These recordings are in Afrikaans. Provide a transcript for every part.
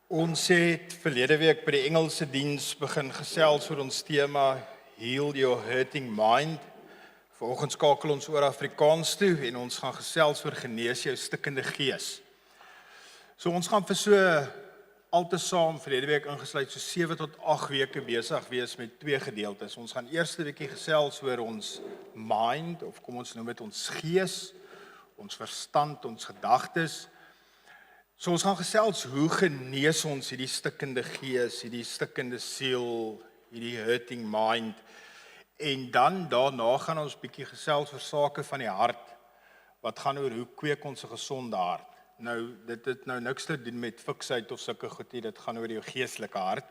Ons het verlede week by die Engelse diens begin gesels oor ons tema Heal Your Hurting Mind. Vanoggend skakel ons oor Afrikaans toe en ons gaan gesels oor genees jou stikkende gees. So ons gaan vir so altesaam verlede week ingesluit so 7 tot 8 weke besig wees met 2 gedeeltes. Ons gaan eerste bietjie gesels oor ons mind, of kom ons noem dit ons gees, ons verstand, ons gedagtes. So ons gaan gesels hoe genees ons hierdie stikkende gees, hierdie stikkende siel, hierdie hurting mind. En dan daarna gaan ons bietjie gesels oor sake van die hart. Wat gaan oor hoe kweek ons 'n gesonde hart? Nou dit het nou niks te doen met fiksheid of sulke goed nie, dit gaan oor jou geestelike hart.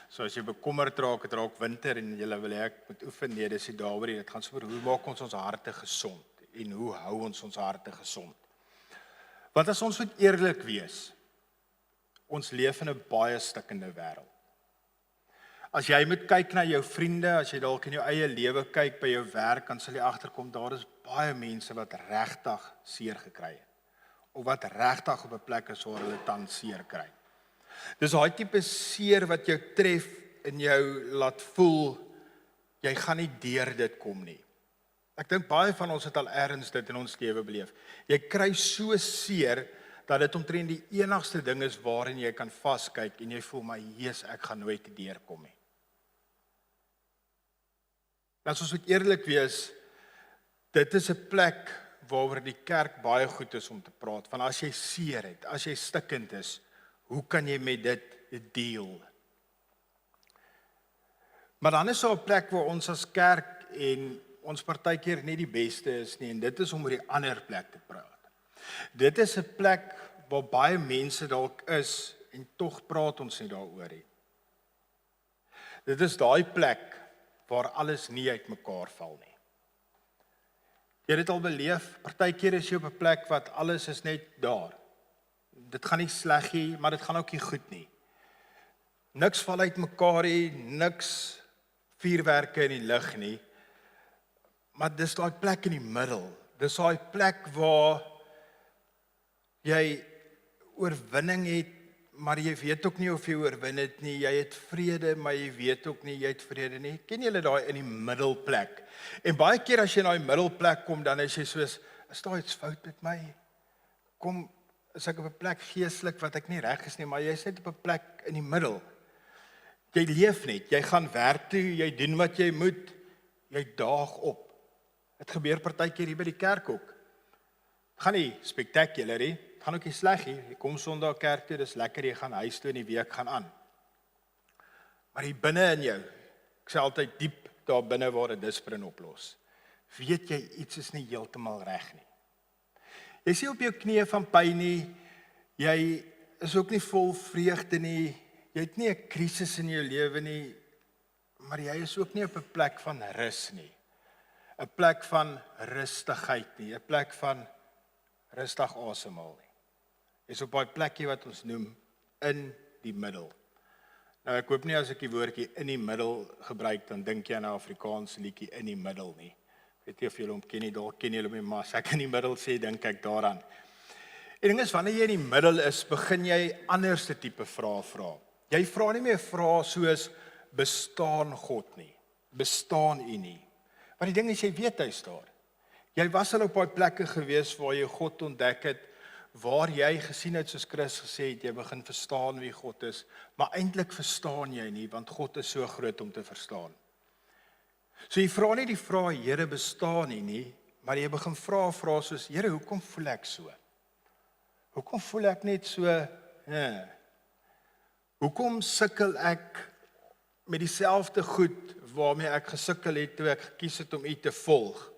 So as jy bekommerd raak, dit raak winter en jy wil hê ek moet oefen, nee, dis nie daaroor nie. Dit gaan oor hoe maak ons harte gesond en hoe hou ons harte gesond? Want as ons moet eerlik wees, ons leef in 'n baie stikkende wêreld. As jy moet kyk na jou vriende, as jy dalk in jou eie lewe kyk by jou werk, dan sal jy agterkom daar is baie mense wat regtig seer gekry het. Of wat regtig op 'n plek is waar hulle tans seer kry. Dis daai tipe seer wat jou tref en jou laat voel, jy gaan nie deur dit kom nie. Ek dink baie van ons het al ergens dit in ons lewe beleef. Jy kry so seer, dat dit omtrent die enigste ding is waarin jy kan vaskyk en jy voel, maar Jesus, ek gaan nooit deurkom nie. As ons moet eerlik wees, dit is 'n plek waaroor die kerk baie goed is om te praat, van as jy seer het, as jy stikkend is, hoe kan jy met dit deel? Maar dan is daar 'n plek waar ons as kerk en ons partykeer nie die beste is nie, en dit is om oor die ander plek te praat. Dit is 'n plek waar baie mense dalk is, en tog praat ons nie daaroor nie. Dit is daai plek waar alles nie uitmekaar val nie. Jy het dit al beleef, partykeer is jy op 'n plek wat alles is net daar. Dit gaan nie sleg nie, maar dit gaan ook nie goed nie. Niks val uitmekaar nie, niks vuurwerke in die lug nie. Maar dis daai plek in die middel. Dis daai plek waar jy oorwinning het, maar jy weet ook nie of jy oorwin het nie. Jy het vrede, maar jy weet ook nie jy het vrede nie. Ken julle daai in die middelplek? En baie keer as jy na die middelplek kom, dan is jy soos, is daar iets fout met my? Kom, is ek op 'n plek geestelik wat ek nie reg is nie, maar jy is net op 'n plek in die middel. Jy leef net, jy gaan werk toe, jy doen wat jy moet, jy daag op. Dit gebeur partykeer hier by die kerk ook. Gaan nie spectacular nie, gaan ook nie sleg nie. Jy kom Sondag kerk toe, dis lekker, jy gaan huis toe en die week gaan aan. Maar hier binne in jou, ek sê altyd diep daar binne waar 'n disprin oplos, weet jy iets is nie heeltemal reg nie. Jy sê op jou knieë van pyn nie, jy is ook nie vol vreugde nie, jy het nie 'n krisis in jou lewe nie, maar jy is ook nie op 'n plek van rus nie. 'n plek van rustigheid nie, 'n plek van rustig asemhaal nie. Is op daai plekkie wat ons noem in die middel. Nou ek hoop nie as ek die woordjie in die middel gebruik, dan dink jy aan 'n Afrikaanse liedjie in die middel nie. Weet nie of julle hom ken nie, dalk ken julle hom nie, maar as ek in die middel sê, dink ek daaraan. En ding is, wanneer jy in die middel is, begin jy anderste tipe vrae vra. Jy vra nie meer vrae soos, bestaan God nie? Bestaan U nie? Want die ding is, jy weet hy's daar. Jy was al op daai plekke gewees waar jy God ontdek het, waar jy gesien het soos Chris gesê het, jy begin verstaan wie God is, maar eintlik verstaan jy nie, want God is so groot om te verstaan. So jy vra nie die vraag, Here, bestaan U nie, maar jy begin vra soos, Here, hoekom voel ek so? Hoekom voel ek net so, Hoekom sukkel ek met dieselfde goed waarmee ek gesukkel het toe ek gekies het om U te volg?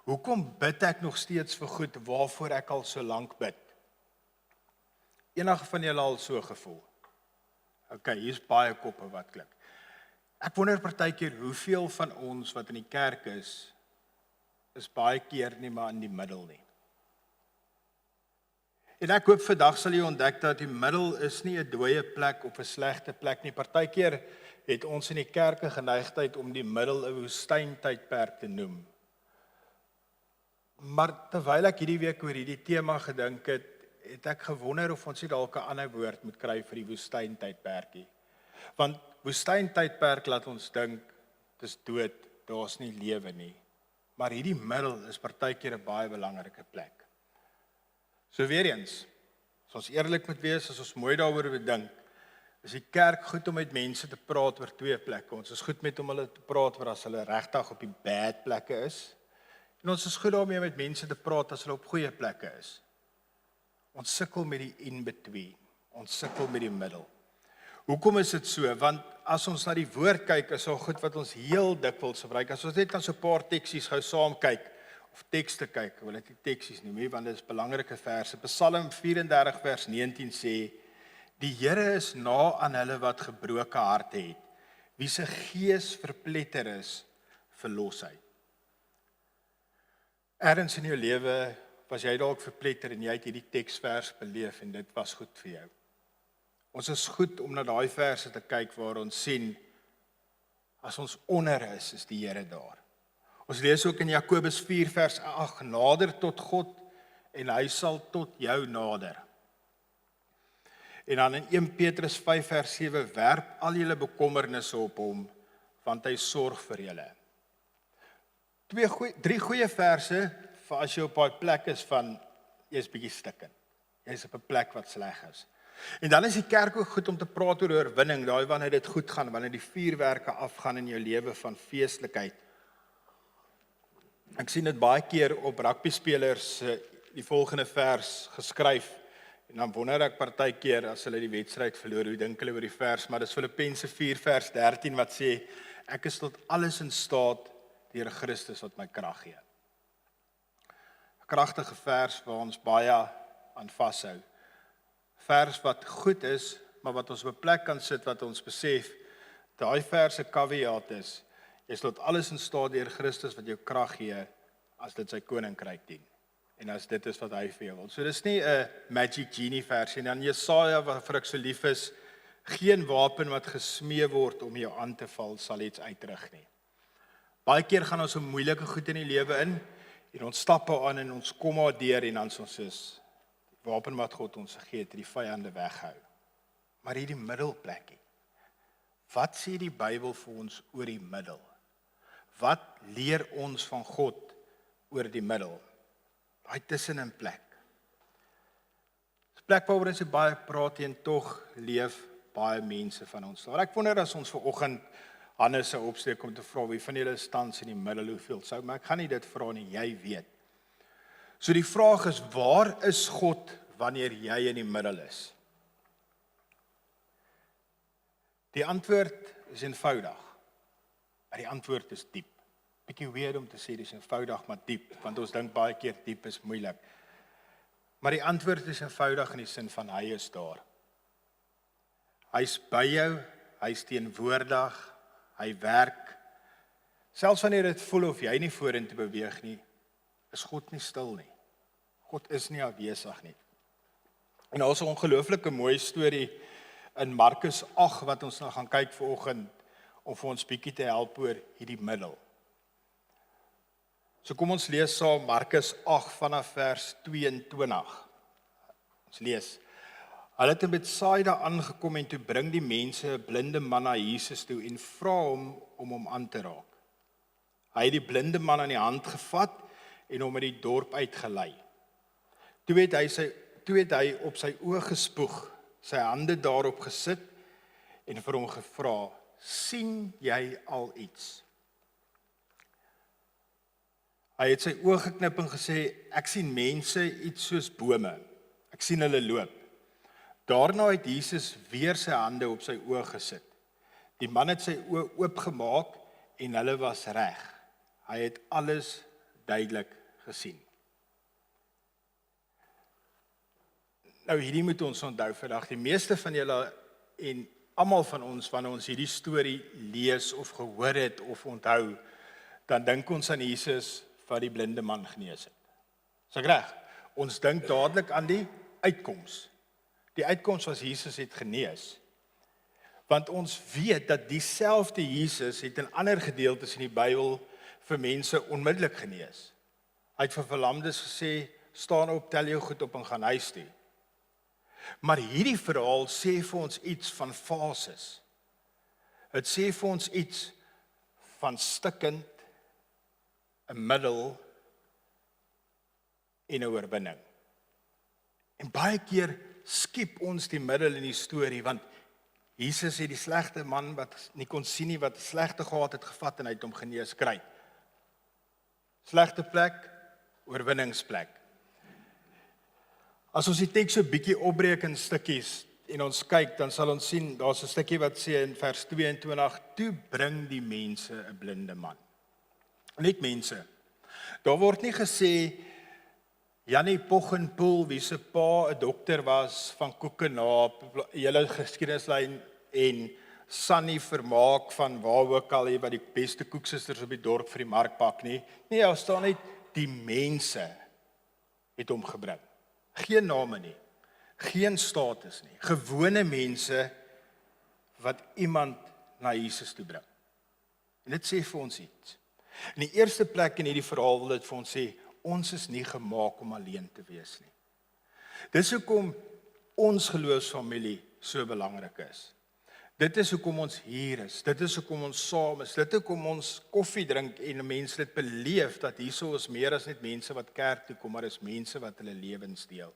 Hoekom bid ek nog steeds vir goed waarvoor ek al so lank bid? Enige van julle al so gevoel? Okay, hier's baie koppe wat klik. Ek wonder partykeer hoeveel van ons wat in die kerk is baie keer nie maar in die middel nie. En ek hoop vandag sal jy ontdek dat die middel is nie 'n dooie plek of 'n slegte plek nie. Partykeer het ons in die kerk 'n geneigtheid om die middel 'n woestyntydperk te noem. Maar terwyl ek hierdie week oor hierdie tema gedink het, het ek gewonder of ons nie dalk 'n ander woord moet kry vir die woestyntydperkie. Want woestyntydperk laat ons dink dis dood, daar's nie lewe nie. Maar hierdie middel is partykeer 'n baie belangrike plek. So weer eens, as ons eerlik moet wees, as ons mooi daaroor bedink, is die kerk goed om met mense te praat oor twee plekke. Ons is goed met om hulle te praat oor as hulle regtig op die bad plekke is. En ons is goed daarmee met mense te praat as hulle op goeie plekke is. Ons sukkel met die in-between. Ons sukkel met die middel. Hoekom is dit so? Want as ons na die woord kyk, is daar goed wat ons heel dikwels gebruik. As ons net aan so 'n paar teksies gou saam kyk, of tekste kyk, wil ek nie teksies noem nie, want dit is belangrike verse. Psalm 34 vers 19 sê, die Here is na aan hulle wat gebroke harte het, wie se gees verpletter is, verlos hy. Ergens in jou lewe was jy dalk verpletter en jy het hierdie teksvers beleef en dit was goed vir jou. Ons is goed om na daai verse te kyk waar ons sien, as ons onder is die Here daar. Ons lees ook in Jakobus 4 vers 8, nader tot God en hy sal tot jou nader. En dan in 1 Petrus 5 vers 7, werp al julle bekommernisse op hom, want hy sorg vir julle. Drie goeie verse vir as jy op daai plek is van, jy is bietjie stikkend. Jy is op 'n plek wat sleg is. En dan is die kerk ook goed om te praat oor oorwinning, daai wanneer dit goed gaan, wanneer die vuurwerke afgaan in jou lewe van feestelikheid. Ek sien dit baie keer op rugbyspelers die volgende vers geskryf, en dan wonder ek partykeer as hulle die wedstryd verloor, hoe dink hulle oor die vers, maar dis Filippense 4 vers 13 wat sê, ek is tot alles in staat deur Christus wat my krag gee. 'n Kragtige vers waar ons baie aan vashou. Vers wat goed is, maar wat ons op 'n plek kan sit wat ons besef, daai vers se caveat is, jy is tot alles in staat deur Christus wat jou krag gee, as dit sy koninkryk dien. En as dit is wat hy vir jou wil. So dis nie 'n magic genie vers nie. Dan Jesaja waarvoor ek so lief is, geen wapen wat gesmee word om jou aan te val sal iets uitrig nie. Baie keer gaan ons so moeilike goed in die lewe in, en ons stap aan en ons kom maar deur en dan ons is die wapen wat God ons gegee het, die vyande weghou. Maar hierdie middelplekkie. Wat sê die Bybel vir ons oor die middel? Wat leer ons van God oor die middel? Daai tussenin plek. Dis 'n plek waaroor ons baie praat en tog leef baie mense van ons. Maar ek wonder as ons vanoggend Hannes sou opsteek om te vra wie van julle staan in die middel, hoeveel sou, maar ek gaan nie dit vra nie, jy weet. So die vraag is, waar is God wanneer jy in die middel is? Die antwoord is eenvoudig. Maar die antwoord is diep. Bietjie weird om te sê dis eenvoudig maar diep, want ons dink baie keer diep is moeilik. Maar die antwoord is eenvoudig in die sin van hy is daar. Hy's by jou, hy's teenwoordig, hy werk. Selfs wanneer dit voel of jy nie vorentoe beweeg nie, is God nie stil nie. God is nie afwesig nie. En daar is 'n ongelooflike mooi storie in Markus 8 wat ons nou gaan kyk vanoggend om vir ons bietjie te help oor hierdie middel. So kom ons lees saam Markus 8 vanaf vers 22. Ons lees. Hulle het in Betsaida aangekom en toe bring die mense 'n blinde man na Jesus toe en vra hom om hom aan te raak. Hy het die blinde man aan die hand gevat en hom uit die dorp uitgelei. Toe het hy op sy oë gespoeg, sy hande daarop gesit en vir hom gevra, sien jy al iets? Hy het sy oë geknip en gesê, ek sien mense iets soos bome. Ek sien hulle loop. Daarna het Jesus weer sy hande op sy oë gesit. Die man het sy oë oopgemaak en hulle was reg. Hy het alles duidelik gesien. Nou hierdie moet ons onthou vandag. Die meeste van julle en almal van ons wanneer ons hierdie storie lees of gehoor het of onthou, dan dink ons aan Jesus wat die blinde man genees het. Is ek reg? Ons dink dadelik aan die uitkoms. Die uitkoms was Jesus het genees. Want ons weet dat dieselfde Jesus het in ander gedeeltes in die Bybel vir mense onmiddellik genees. Hy het vir verlamdes gesê, staan op, tel jou goed op en gaan huis toe. Maar hierdie verhaal sê vir ons iets van fases. Dit sê vir ons iets van stikkend, 'n middel en 'n oorwinning. En baie keer skiep ons die middel in die storie, want Jesus het die slegte man wat nie kon sien nie, wat slegte gehad het, gevat en hy het hom genees kry. Slegte plek, oorwinningsplek. As ons die teks so bietjie opbreek in stukkies en ons kyk, dan sal ons sien, daar's 'n stukkie wat sê in vers 22, toe bring die mense 'n blinde man. Net mense. Daar word nie gesê Janie Poggenpoel, wie se pa 'n dokter was van Koekenaap, hele geskiedenislyn, en Sunny Vermaak van waar ook al, wat die beste koeksusters op die dorp vir die mark pak nie. Nee, daar staan net die mense het hom gebring. Geen name nie, geen status nie. Gewone mense wat iemand na Jesus toe bring. En dit sê vir ons iets. In die eerste plek in hierdie verhaal wil dit vir ons sê, ons is nie gemaak om alleen te wees nie. Dis hoekom ons geloofsfamilie so belangrik is. Dit is hoekom ons hier is. Dit is hoekom ons saam is. Dit is hoekom ons koffie drink en mense dit beleef dat hierso is meer as net mense wat kerk toe kom, maar is mense wat hulle lewens deel.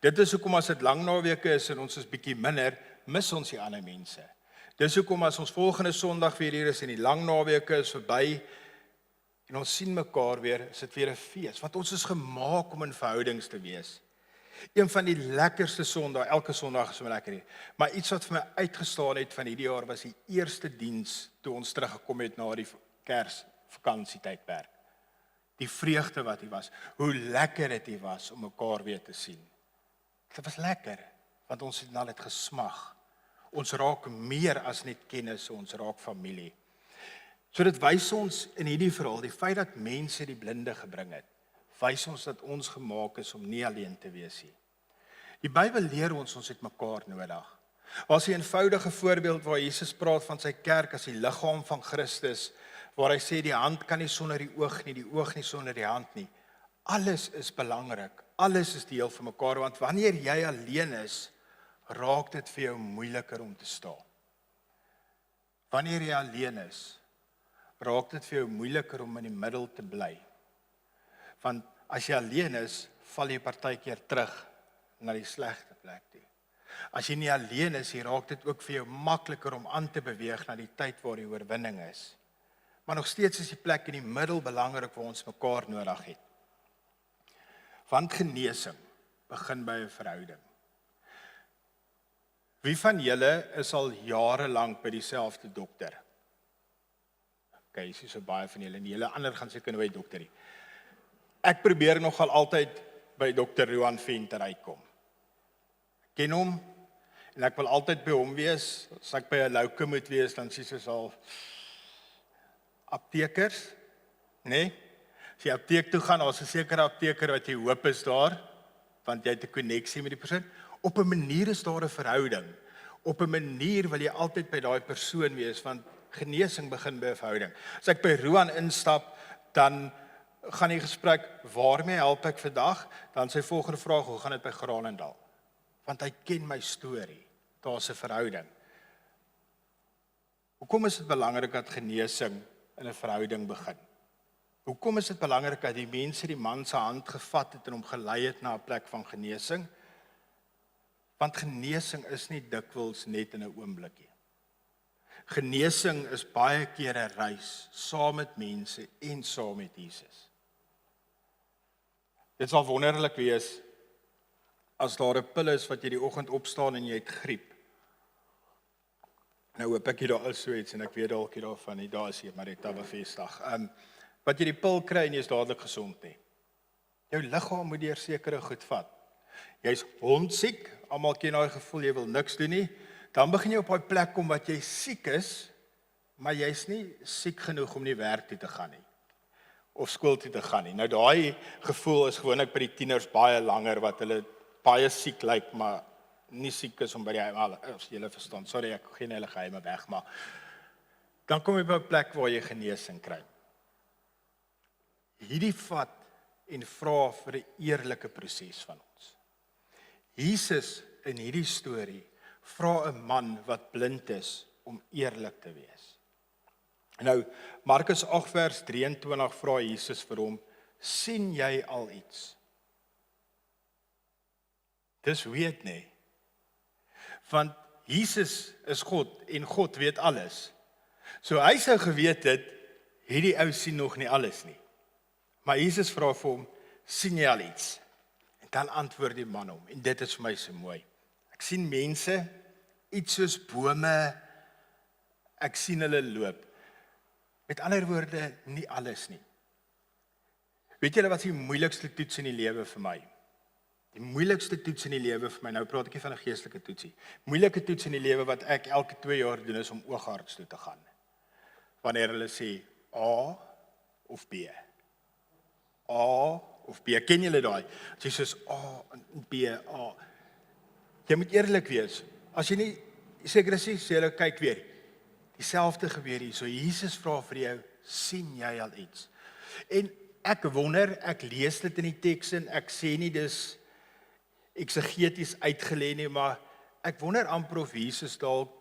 Dit is hoekom as dit lang naweke is en ons is bietjie minder, mis ons die ander mense. Dis hoekom as ons volgende Sondag weer hier is en die lang naweke is verby en ons sien mekaar weer, is dit weer 'n fees, want ons is gemaak om in verhoudings te wees. Een van die lekkerste Sondae, elke Sondag is so lekker hier, maar iets wat vir my uitgestaan het van hierdie jaar was die eerste diens toe ons teruggekom het na die Kersvakansietydperk. Die vreugde wat hier was, hoe lekker dit hier was om mekaar weer te sien. Dit was lekker, want ons het na dit gesmag. Ons raak meer as net kennis, ons raak familie. So dit wys ons in hierdie verhaal, die feit dat mense die blinde gebring het, wys ons dat ons gemaak is om nie alleen te wees nie. Die Bybel leer ons het mekaar nodig. Daar's 'n eenvoudige voorbeeld waar Jesus praat van sy kerk as die liggaam van Christus, waar hy sê die hand kan nie sonder die oog nie, die oog nie sonder die hand nie. Alles is belangrik, alles is deel van mekaar, want wanneer jy alleen is, raak dit vir jou moeiliker om te staan. Wanneer jy alleen is, raak dit vir jou moeiliker om in die middel te bly. Want as jy alleen is, val jy partykeer terug na die slegte plek toe. As jy nie alleen is, raak dit ook vir jou makliker om aan te beweeg na die tyd waar die oorwinning is. Maar nog steeds is die plek in die middel belangrik waar ons mekaar nodig het. Want genesing begin by 'n verhouding. Wie van julle is al jare lank by dieselfde dokter? Okay, is so baie van julle, en julle ander gaan seker nooit dokter nie. Ek probeer nogal altyd by dokter Roan Venter uitkom. Ek ken hom, en ek wil altyd by hom wees. As ek by 'n louke moet wees, dan sê soos al aptekers, nee? As jy apteek toe gaan, daar's 'n sekere apteker wat jy hoop is daar, want jy het 'n koneksie met die persoon. Op 'n manier is daar 'n verhouding. Op 'n manier wil jy altyd by daai persoon wees, want genesing begin by 'n verhouding. As ek by Roan instap, dan gaan die gesprek, waarmee help ek vandag? Dan sy volgende vraag, hoe gaan dit by Granendal? Want hy ken my storie. Daar's 'n verhouding. Hoekom is dit belangrik dat genesing in 'n verhouding begin? Hoekom is dit belangrik dat die mense die man se hand gevat het en hom gelei het na 'n plek van genesing? Want genesing is nie dikwels net in 'n oomblikkie. Genesing is baie keer 'n reis saam met mense en saam met Jesus. Dit sal wonderlik wees as daar 'n pil is wat jy die oggend opstaan en jy het griep. Nou hoop ek jy daar is so iets en ek weet dalk jy daarvan nie, daar is jy, maar dit is bevestig. Wat jy die pil kry en jy is dadelik gesond nie. Jou liggaam moet deur sekere goed vat. Jy's hondsiek, almal ken daai gevoel, jy wil niks doen nie. Dan begin jy op daai plek kom wat jy siek is, maar jy's nie siek genoeg om nie werk toe te gaan nie. Of skool toe te gaan nie. Nou daai gevoel is gewoonlik by die tieners baie langer wat hulle baie siek lyk, maar nie siek is om by die as jy verstaan. Sorry, ek gee hulle geheime weg, maar dan kom jy by 'n plek waar jy genesing kry. Hierdie vat en vra vir 'n eerlike proses van ons. Jesus in hierdie storie vra 'n man wat blind is om eerlik te wees. Nou, Markus 8 vers 23 vra Jesus vir hom, sien jy al iets? Dis weet nie. Want Jesus is God en God weet alles. So hy sou geweet het, hierdie ou sien nog nie alles nie. Maar Jesus vra vir hom, sien jy al iets? En dan antwoord die man hom, en dit is vir my so mooi. Ek sien mense, iets soos bome, ek sien hulle loop. Met ander woorde, nie alles nie. Weet julle wat is die moeilikste toets in die lewe vir my? Die moeilikste toets in die lewe vir my, nou praat ek nie van 'n geestelike toetsie. Moeilike toets in die lewe wat ek elke 2 jaar doen is om oogarts toe te gaan. Wanneer hulle sê A of B. A of B, ken julle daai? As jy soos A en B, A. Jy moet eerlik wees. As jy nie seker is, sê hulle kyk weer. Dieselfde gebeur hier. So Jesus vra vir jou, sien jy al iets? En ek wonder, ek lees dit in die teks en ek sê nie dis eksegeties uitgelê nie, maar ek wonder amper of Jesus dalk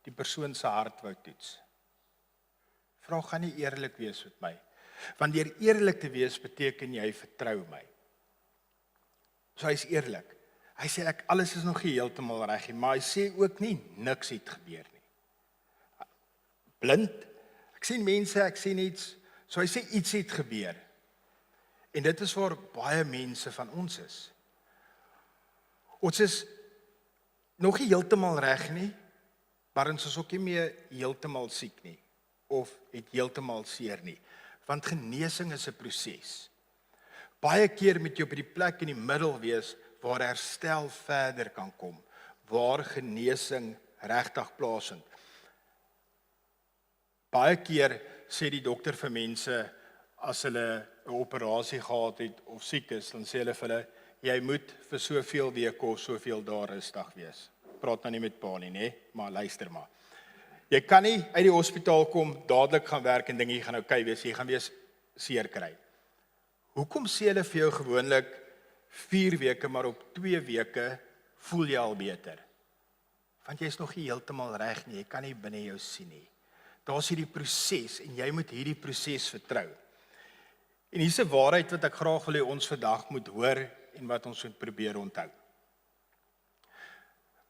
die persoon se hart wou toets. Vra, gaan nie eerlik wees met my. Want deur eerlik te wees beteken jy vertrou my. So hy's eerlik. Hy sê ek alles is nog nie heeltemal reg nie, maar hy sê ook nie niks het gebeur nie. Blind, ek sien mense, ek sien iets, so hy sê iets het gebeur. En dit is waar baie mense van ons is. Ons is nog nie heeltemal reg nie, maar ons is ook nie meer heeltemal siek nie, of het heeltemal seer nie, want genesing is 'n proses. Baie keer moet jy op die plek in die middel wees, waar herstel verder kan kom, waar genesing regtig plaasvind. Baie keer sê die dokter vir mense, as hulle 'n operasie gehad het, of siek is, dan sê hulle vir hulle, jy moet vir soveel weke of soveel dae rustig wees. Praat nou nie met pa nie, né? Maar luister maar. Jy kan nie uit die hospitaal kom, dadelik gaan werk en dink jy gaan okay wees, jy gaan weer seer kry. Hoekom sê hulle vir jou gewoonlik 4 weke, maar op 2 weke voel jy al beter? Want jy is nog nie heeltemal reg nie, jy kan nie binne jou sien nie. Daar's hierdie proses en jy moet hierdie proses vertrou. En hier's 'n waarheid wat ek graag wil hê ons vandag moet hoor en wat ons moet probeer onthou.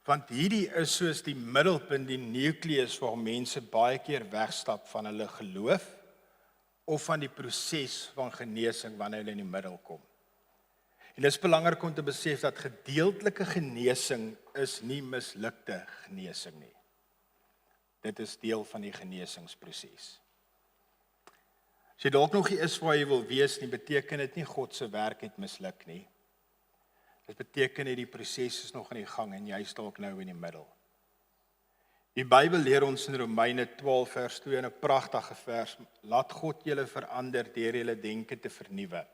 Want hierdie is soos die middelpunt, die nukleus waar mense baie keer wegstap van hulle geloof of van die proses van genesing wanneer hulle in die middel kom. En dit is belangrik om te besef dat gedeeltelike genesing is nie mislukte genesing nie. Dit is deel van die genesingsproses. As jy dalk nog nie is waar jy wil wees nie, beteken dit nie God se werk het misluk nie. Dit beteken net die proses is nog aan die gang en jy is dalk nou in die middel. Die Bybel leer ons in Romeine 12 vers 2 in 'n pragtige vers, laat God julle verander deur julle denke te vernuwe.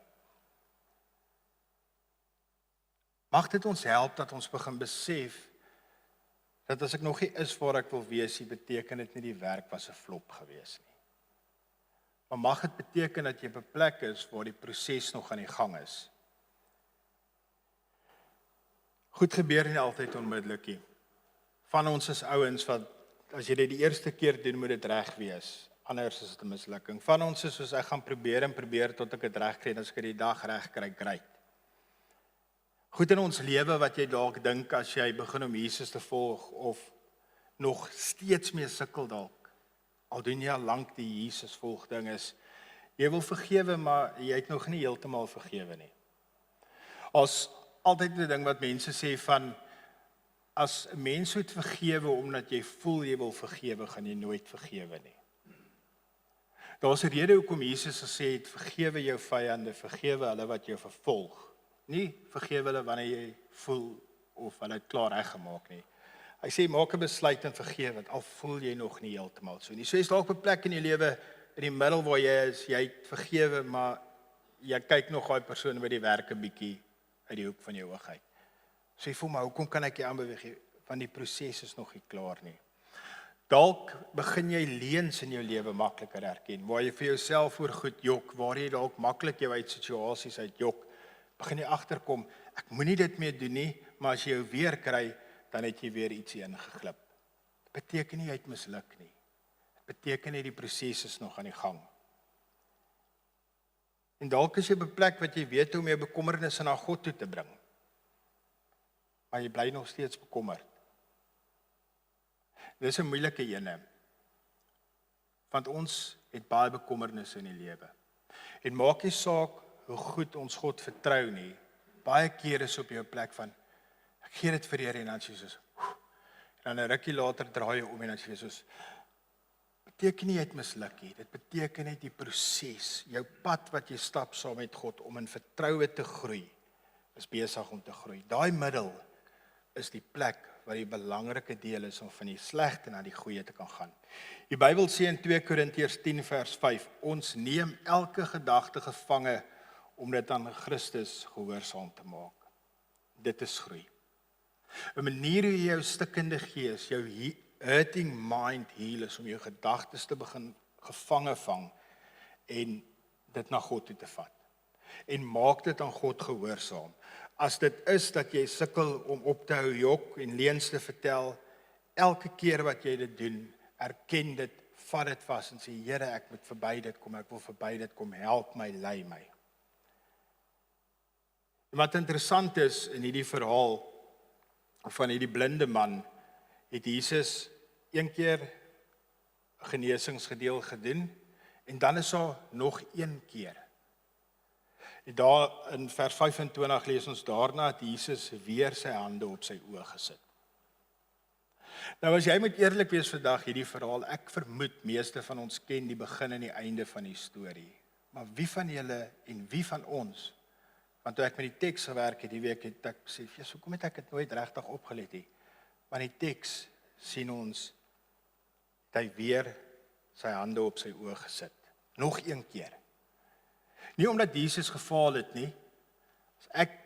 Mag dit ons help dat ons begin besef dat as ek nog nie is waar ek wil wees, beteken dit nie die werk was 'n flop gewees nie. Maar mag dit beteken dat jy op 'n plek is waar die proses nog aan die gang is. Goed gebeur nie altyd onmiddellik nie. Van ons is ouens wat as jy dit die eerste keer doen, moet dit reg wees. Anders is dit 'n mislukking. Van ons is soos ek gaan probeer tot ek dit reg kry en as ek dit die dag reg kry, great. Goed in ons lewe wat jy dalk dink as jy begin om Jesus te volg of nog steeds mee sukkel dalk. Al doen jy al lank die Jesus volg ding is, jy wil vergewe, maar jy het nog nie heeltemal vergewe nie. As altyd 'n ding wat mense sê van, as 'n mens moet vergewe omdat jy voel jy wil vergewe, gaan jy nooit vergewe nie. Daar's 'n rede hoekom Jesus gesê het, vergewe jou vyande, vergewe hulle wat jou vervolg. Nie vergewe hulle wanneer jy voel of hulle het klaar reggemaak nie. Hy sê maak 'n besluit en vergewe, want al voel jy nog nie heeltemal so nie. So jy's dalk op 'n plek in jou lewe in die middel waar jy is, jy het vergewe, maar jy kyk nog daai persoon by die werk 'n bietjie uit die hoek van jou oog uit. So jy voel maar hoekom kan ek jy aanbeweeg? Want die proses is nog nie klaar nie. Dalk begin jy leuns in jou lewe makliker herken, waar jy vir jouself voor goed jok, waar jy dalk maklik jou uit situasies uit jok. Begin jy agterkom, Ek moenie dit meer doen nie, maar as jy jou weer kry, dan het jy weer ietsie ingeglip. Dit beteken nie jy het misluk nie. Dit beteken nie die proses is nog aan die gang. En dalk is jy op 'n plek wat jy weet hoe om jou bekommernisse na God toe te bring. Maar jy bly nog steeds bekommerd. Dis 'n moeilike ene. Want ons het baie bekommernisse in die lewe. En maak nie saak hoe goed ons God vertrou nie. Baie kere is op jou plek van ek gee dit vir die Here en dan sê Jesus. En dan 'n rukkie later draai jy om en dan sê Jesus. Beteken nie jy het misluk nie. Dit beteken net die proses, jou pad wat jy stap saam met God om in vertroue te groei, is besig om te groei. Daai middel is die plek waar die belangrike deel is om van die slegte na die goeie te kan gaan. Die Bybel sê in 2 Korintiërs 10 vers 5, ons neem elke gedagte gevange om dit aan Christus gehoorsaam te maak. Dit is groei. 'n Manier hoe jy jou stikkende gees, jou hurting mind heal is om jou gedagtes te begin gevange vang en dit na God toe te vat. En maak dit aan God gehoorsaam. As dit is dat jy sukkel om op te hou jok en leuns te vertel, elke keer wat jy dit doen, erken dit, vat dit vas en sê Here, ek moet verby dit kom, ek wil verby dit kom, help my, lei my. Wat interessant is in hierdie verhaal van hierdie blinde man, het Jesus een keer genesingsgedeel gedoen en dan is daar nog een keer. En daar in vers 25 lees ons daarna dat Jesus weer sy hande op sy oë gesit. Nou as jy moet eerlik wees vandag hierdie verhaal, ek vermoed meeste van ons ken die begin en die einde van die storie. Maar wie van julle en wie van ons, want toe ek met die teks gewerk het die week het ek sê, "Jesus, hoekom het ek dit nooit regtig opgelet nie?" Want die teks sien ons dat hy weer sy hande op sy oë gesit. Nog een keer. Nie omdat Jesus gefaal het nie. As ek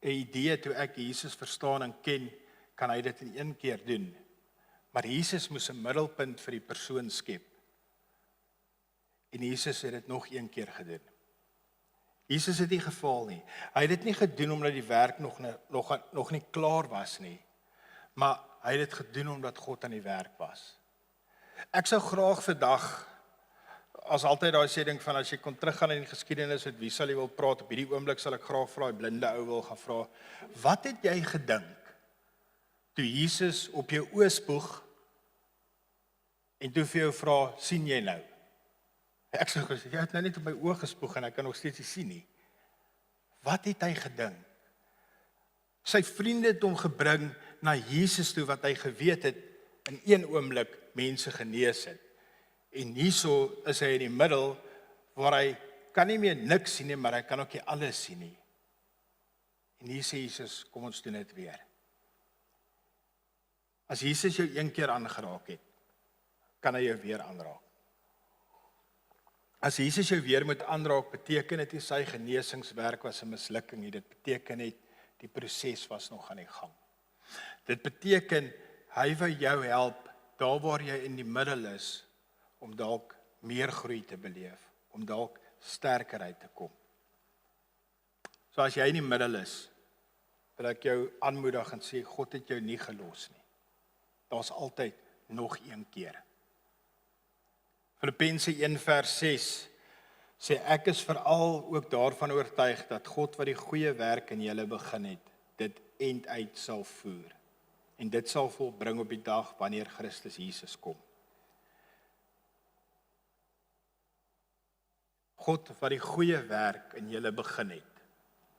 'n idee toe ek Jesus verstaan en ken, kan hy dit in een keer doen. Maar Jesus moes 'n middelpunt vir die persoon skep. En Jesus het dit nog een keer gedoen. Jesus het nie gefaal nie. Hy het dit nie gedoen omdat die werk nog nie klaar was nie. Maar hy het dit gedoen omdat God aan die werk was. Ek sou graag vandag, as altyd daai sê ding van as jy kon teruggaan in die geskiedenis, met wie sal jy wil praat? Op hierdie oomblik sal ek graag vir daai blinde ou wil gaan vra, wat het jy gedink toe Jesus op jou oë spoeg en toe vir jou vra, sien jy nou? Ek sê gesê, jy het nou net op my oë gespoeg en ek kan nog steeds nie sien nie. Wat het hy gedink? Sy vriende het hom gebring na Jesus toe wat hy geweet het in een oomblik mense genees het. En hierso is hy in die middel waar hy kan nie meer niks sien nie, maar hy kan ook nie alles sien nie. En hier sê Jesus, kom ons doen dit weer. As Jesus jou een keer aangeraak het, kan hy jou weer aanraak. As Jesus jou weer moet aanraak, beteken dit nie sy genesingswerk was 'n mislukking nie. Dit beteken net die proses was nog aan die gang. Dit beteken hy wil jou help daar waar jy in die middel is om dalk meer groei te beleef, om dalk sterker uit te kom. So as jy in die middel is, wil ek jou aanmoedig en sê God het jou nie gelos nie. Daar's altyd nog een keer. Filippense 1 vers 6 sê ek is veral ook daarvan oortuig dat God wat die goeie werk in julle begin het, dit end uit sal voer. En dit sal volbring op die dag wanneer Christus Jesus kom. God wat die goeie werk in julle begin het,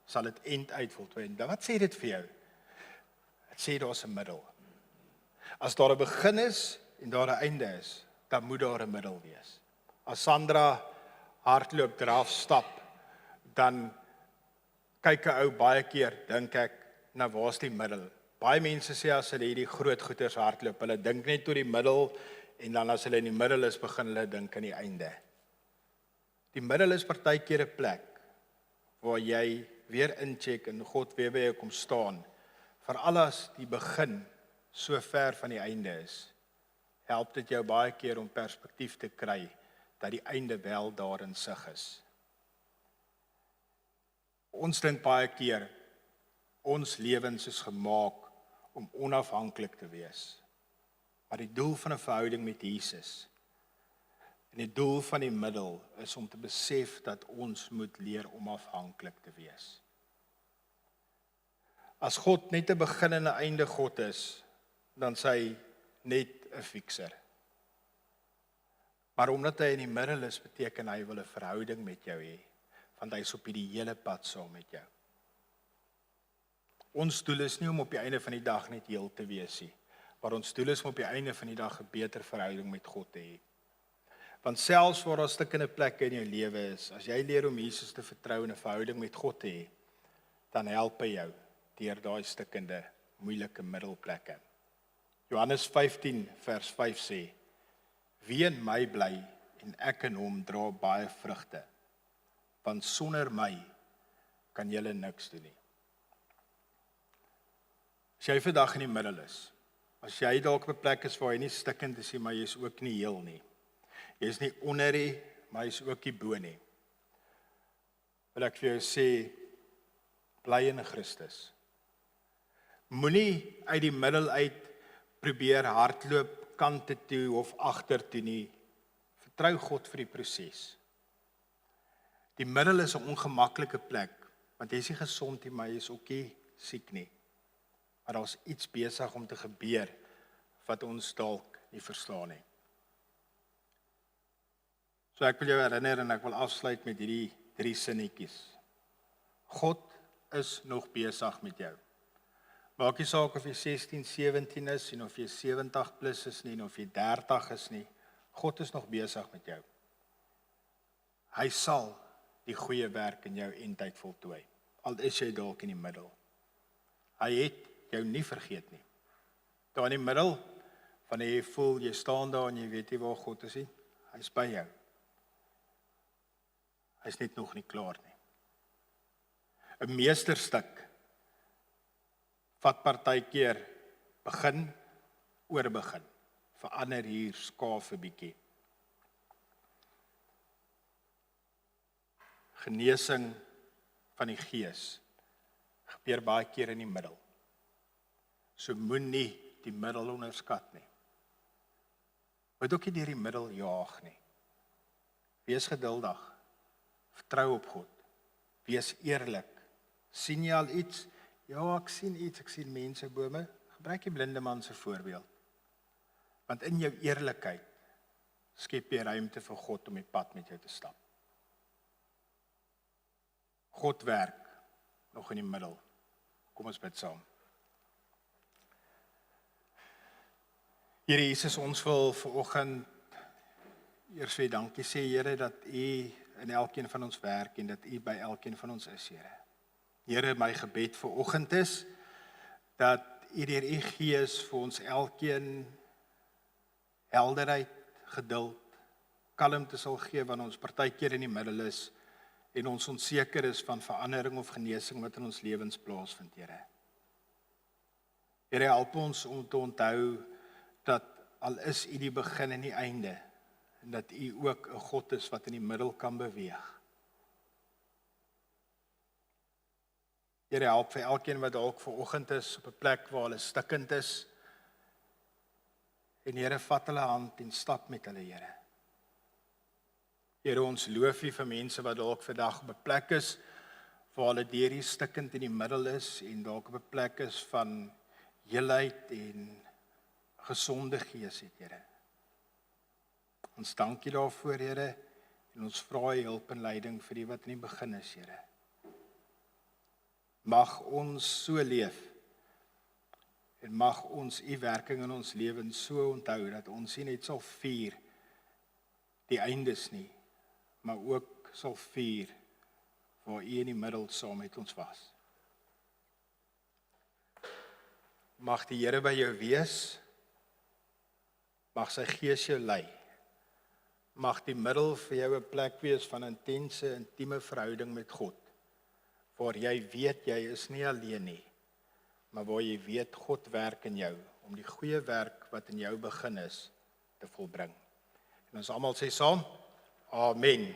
sal dit end uit voltooi. Wat sê dit vir jou? Dit sê daar's 'n middel. As daar 'n begin is en daar 'n einde is, dan moet daar 'n middel wees. As Sandra hardloop, draf, stap, dan kyk 'n ou baie keer, dink ek, nou waar's die middel? Baie mense sê as hulle hierdie groot goeters hardloop, hulle dink net tot die middel en dan as hulle in die middel is, begin hulle dink aan die einde. Die middel is partykeer 'n plek waar jy weer incheck en God weer by jou kom staan. Veral as die begin so ver van die einde is, help dit jou baie keer om perspektief te kry dat die einde wel daar in sig is. Ons dink baie keer Ons lewens is gemaak om onafhanklik te wees. Maar die doel van 'n verhouding met Jesus en die doel van die middel is om te besef dat ons moet leer om afhanklik te wees. As God net 'n begin en 'n einde God is, dan is hy net 'n fikser. Maar omdat hy in die middel is, beteken hy wil 'n verhouding met jou hê, want hy is op die hele pad saam met jou. Ons doel is nie om op die einde van die dag net heel te wees nie, maar ons doel is om op die einde van die dag 'n beter verhouding met God te hê. Want selfs waar daar stukkende plekke in jou lewe is, as jy leer om Jesus te vertrou en 'n verhouding met God te hê, dan help hy jou deur daai stukkende, moeilike middelplekke. Johannes 15 vers 5 sê: Wie in my bly en ek in hom dra baie vrugte, want sonder my kan julle niks doen nie. As jy vandag in die middel is, as jy dalk op 'n plek is waar jy nie stikkend is nie, maar jy is ook nie heel nie. Jy is nie onder nie, maar jy is ook nie bo nie. Wil ek vir jou sê, bly in Christus. Moenie uit die middel uit probeer hardloop kante toe of agtertoe nie. Vertrou God vir die proses. Die middel is 'n ongemaklike plek, want jy is nie gesond nie, maar jy is ook nie siek nie. Maar daar's iets besig om te gebeur wat ons dalk nie verstaan nie. So ek wil jou herinner en ek wil afsluit met hierdie 3 sinnetjies. God is nog besig met jou. Maak nie saak of jy 16, 17 is en of jy 70 plus is nie en of jy 30 is nie. God is nog besig met jou. Hy sal die goeie werk in jou eindtyd voltooi. Al is jy dalk in die middel. Hy het jou nie vergeet nie. Daar in die middel, wanneer jy voel, jy staan daar en jy weet nie waar God is nie, hy is by jou. Hy is net nog nie klaar nie. 'n Meesterstuk vat partykeer begin oor begin. Verander hier skaaf 'n bietjie. Genesing van die gees gebeur baie keer in die middel. So moenie die middel onderskat nie. Moet ook nie deur die middel jaag nie. Wees geduldig. Vertrou op God. Wees eerlik. Sien jy al iets? Ja, ek sien iets. Ek sien mense bome. Gebruik die blinde man se voorbeeld. Want in jou eerlikheid skep jy ruimte vir God om die pad met jou te stap. God werk nog in die middel. Kom ons bid saam. Here Jesus, ons wil vanoggend eers vir dankie sê, Here, dat U in elkeen van ons werk en dat U by elkeen van ons is, Here. Here, my gebed vanoggend is dat U deur U Gees vir ons elkeen helderheid, geduld, kalmte sal gee wanneer ons partykeer in die middel is en ons onseker is van verandering of genesing wat in ons lewens plaasvind, Here. Here, help ons om te onthou dat al is U die begin en die einde, en dat U ook 'n God is wat in die middel kan beweeg. Here, help vir elkeen wat dalk vanoggend is op 'n plek waar hulle stikkend is, en Here, vat hulle hand en stap met hulle, Here. Here, ons loof U vir mense wat dalk vandag op 'n plek is waar hulle deur hier stikkend in die middel is en dalk op 'n plek is van heelheid en gesonde gees het, Here. Ons dank U daarvoor, Here, en ons vra U hulp en leiding vir die wat in die begin is, Here. Mag ons so leef en mag ons U werking in ons lewens so onthou dat ons nie net sal vier die eindes nie, maar ook sal vier waar U in die middel saam met ons was. Mag die Here by jou wees. Mag sy Gees jou lei. Mag die middel vir jou 'n plek wees van intense, intieme verhouding met God, waar jy weet jy is nie alleen nie, maar waar jy weet God werk in jou om die goeie werk wat in jou begin is te volbring. En ons almal sê saam, Amen.